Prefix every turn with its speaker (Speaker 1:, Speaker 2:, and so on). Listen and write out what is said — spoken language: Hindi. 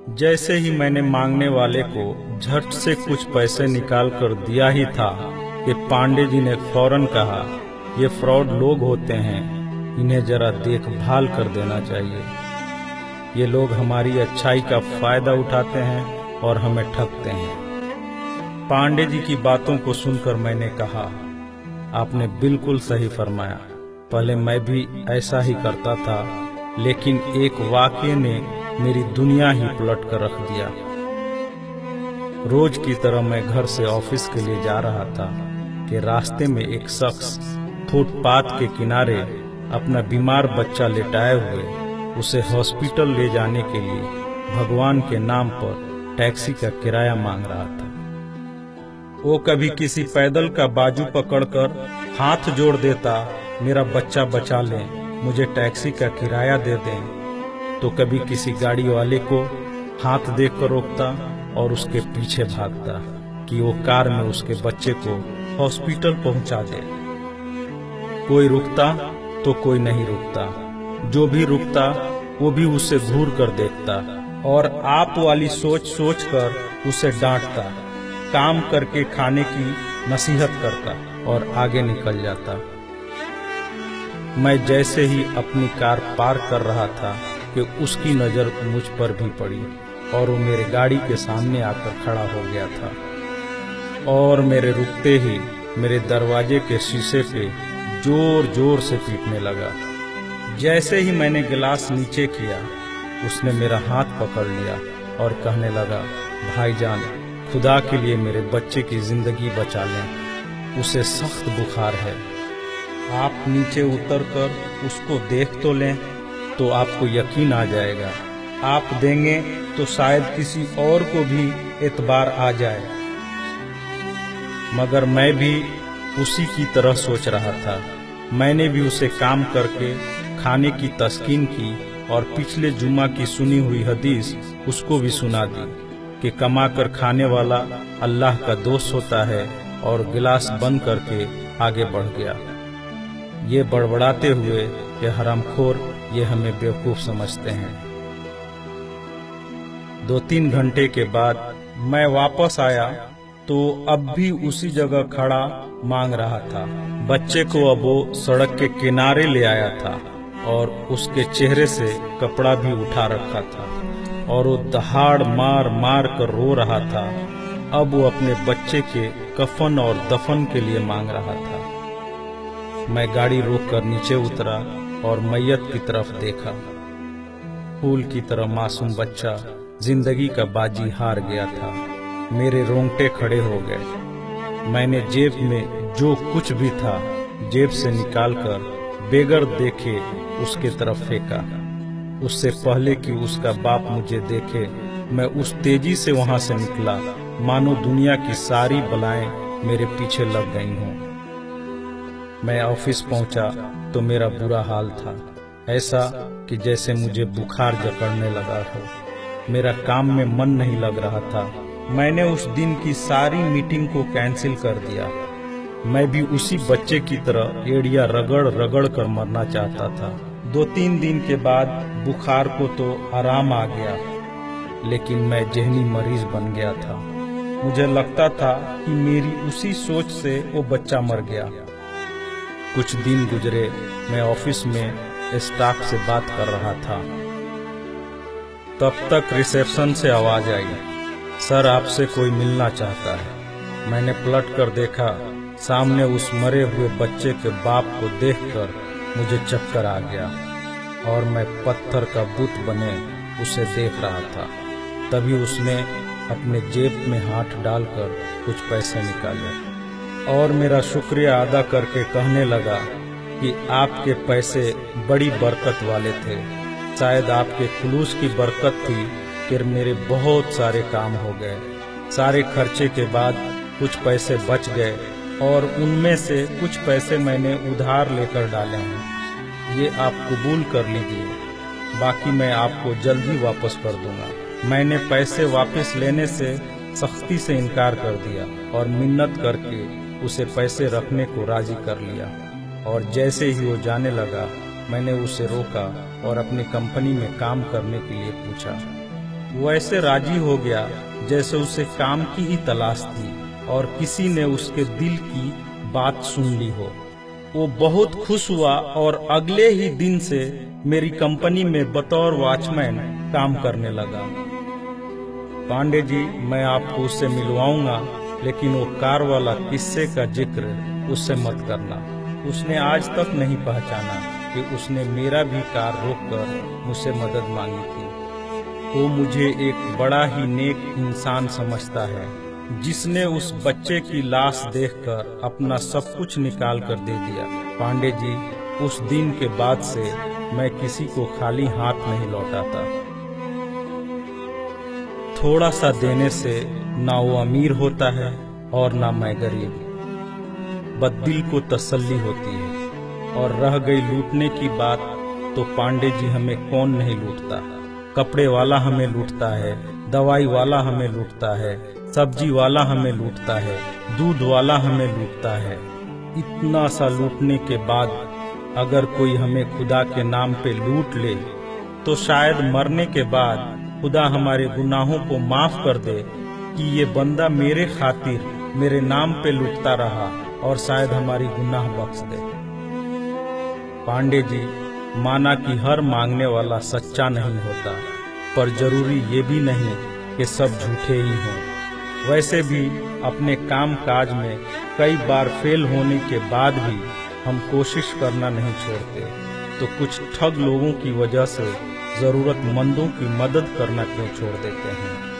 Speaker 1: जैसे ही मैंने मांगने वाले को झट से कुछ पैसे निकाल कर दिया ही था कि पांडे जी ने फौरन कहा, ये फ्रॉड लोग होते हैं, इन्हें जरा देखभाल कर देना चाहिए। ये लोग हमारी अच्छाई का फायदा उठाते हैं और हमें ठगते हैं। पांडे जी की बातों को सुनकर मैंने कहा, आपने बिल्कुल सही फरमाया। पहले मैं भी ऐसा ही करता था, लेकिन एक वाक़ये ने मेरी दुनिया ही पलट कर रख दिया। रोज की तरह मैं घर से ऑफिस के लिए जा रहा था कि रास्ते में एक शख्स फुटपाथ के किनारे अपना बीमार बच्चा लेटाए हुए उसे हॉस्पिटल ले जाने के लिए भगवान के नाम पर टैक्सी का किराया मांग रहा था। वो कभी किसी पैदल का बाजू पकड़कर हाथ जोड़ देता, मेरा बच्चा बचा लें, मुझे टैक्सी का किराया दे दें, तो कभी किसी गाड़ी वाले को हाथ देकर रोकता और उसके पीछे भागता कि वो कार में उसके बच्चे को हॉस्पिटल पहुंचा दे। कोई रुकता तो कोई नहीं रुकता, जो भी रुकता वो भी उसे घूर कर देखता और आप वाली सोच सोच कर उसे डांटता, काम करके खाने की नसीहत करता और आगे निकल जाता। मैं जैसे ही अपनी कार पार कर रहा था कि उसकी नजर मुझ पर भी पड़ी और वो मेरे गाड़ी के सामने आकर खड़ा हो गया था और मेरे रुकते ही मेरे दरवाजे के शीशे पे जोर जोर से पीटने लगा। जैसे ही मैंने गिलास नीचे किया, उसने मेरा हाथ पकड़ लिया और कहने लगा, भाईजान, खुदा के लिए मेरे बच्चे की जिंदगी बचा लें, उसे सख्त बुखार है, आप नीचे उतरकर उसको देख तो लें तो आपको यकीन आ जाएगा, आप देंगे तो शायद किसी और को भी एतबार आ जाए। मगर मैं भी उसी की तरह सोच रहा था। मैंने भी उसे काम करके खाने की तस्कीन की और पिछले जुम्मा की सुनी हुई हदीस उसको भी सुना दी कि कमा कर खाने वाला अल्लाह का दोस्त होता है, और गिलास बंद करके आगे बढ़ गया, ये बड़बड़ाते हुए कि हरामखोर, ये हमें बेवकूफ समझते हैं। 2-3 घंटे के बाद मैं वापस आया तो अब भी उसी जगह खड़ा मांग रहा था। बच्चे को अब वो सड़क के किनारे ले आया था और उसके चेहरे से कपड़ा भी उठा रखा था और वो दहाड़ मार मार कर रो रहा था। अब वो अपने बच्चे के कफन और दफन के लिए मांग रहा था। मैं गाड़ी रोककर नीचे उतरा और मैयत की तरफ देखा। फूल की तरह मासूम बच्चा जिंदगी का बाजी हार गया था। मेरे रोंगटे खड़े हो गए। मैंने जेब में जो कुछ भी था जेब से निकालकर बेगर देखे उसके तरफ फेंका। उससे पहले कि उसका बाप मुझे देखे, मैं उस तेजी से वहां से निकला मानो दुनिया की सारी बलाएं मेरे पीछे लग गई हों। मैं ऑफिस पहुंचा तो मेरा बुरा हाल था, ऐसा कि जैसे मुझे बुखार जकड़ने लगा हो। मेरा काम में मन नहीं लग रहा था। मैंने उस दिन की सारी मीटिंग को कैंसिल कर दिया। मैं भी उसी बच्चे की तरह एड़िया रगड़ रगड़ कर मरना चाहता था। 2-3 दिन के बाद बुखार को तो आराम आ गया, लेकिन मैं जहनी मरीज बन गया था। मुझे लगता था कि मेरी उसी सोच से वो बच्चा मर गया। कुछ दिन गुजरे, मैं ऑफिस में स्टाफ से बात कर रहा था। तब तक रिसेप्शन से आवाज आई, सर आपसे कोई मिलना चाहता है। मैंने पलट कर देखा, सामने उस मरे हुए बच्चे के बाप को देखकर मुझे चक्कर आ गया और मैं पत्थर का बुत बने उसे देख रहा था। तभी उसने अपने जेब में हाथ डालकर कुछ पैसे निकाले और मेरा शुक्रिया अदा करके कहने लगा कि आपके पैसे बड़ी बरकत वाले थे। शायद आपके खुलूस की बरकत थी कि मेरे बहुत सारे काम हो गए। सारे खर्चे के बाद कुछ पैसे बच गए और उनमें से कुछ पैसे मैंने उधार लेकर डाले हैं। ये आप कबूल कर लीजिए, बाकी मैं आपको जल्द ही वापस कर दूंगा। मैंने पैसे वापस लेने से सख्ती से इनकार कर दिया और मिन्नत करके उसे पैसे रखने को राजी कर लिया। और जैसे ही वो जाने लगा, मैंने उसे रोका और अपनी कंपनी में काम करने के लिए पूछा। वो ऐसे राजी हो गया जैसे उसे काम की ही तलाश थी और किसी ने उसके दिल की बात सुन ली हो। वो बहुत खुश हुआ और अगले ही दिन से मेरी कंपनी में बतौर वॉचमैन काम करने लगा। पांडे जी, मैं आपको उससे मिलवाऊंगा, लेकिन वो कार वाला किस्से का जिक्र उससे मत करना। उसने आज तक नहीं पहचाना कि उसने मेरा भी कार रोककर मुझसे मदद मांगी थी। वो मुझे एक बड़ा ही नेक इंसान समझता है, जिसने उस बच्चे की लाश देखकर अपना सब कुछ निकाल कर दे दिया। पांडे जी, उस दिन के बाद से मैं किसी को खाली हाथ नहीं लौटाता। थोड़ा सा देने से ना वो अमीर होता है और ना मैं गरीब। बस दिल को तसल्ली होती है। और रह गई लूटने की बात, तो पांडे जी हमें कौन नहीं लूटता। कपड़े वाला हमें लूटता है, दवाई वाला हमें लूटता है, सब्जी वाला हमें लूटता है, दूध वाला हमें लूटता है। इतना सा लूटने के बाद अगर कोई हमें खुदा के नाम पे लूट ले, तो शायद मरने के बाद खुदा हमारे गुनाहों को माफ कर दे कि ये बंदा मेरे खातिर मेरे नाम पे लूटता रहा, और शायद हमारी गुनाह बख्श दे। पांडे जी, माना कि हर मांगने वाला सच्चा नहीं होता, पर जरूरी ये भी नहीं कि सब झूठे ही हों। वैसे भी अपने काम काज में कई बार फेल होने के बाद भी हम कोशिश करना नहीं छोड़ते, तो कुछ ठग लोगों की वजह से जरूरतमंदों की मदद करना क्यों छोड़ देते हैं।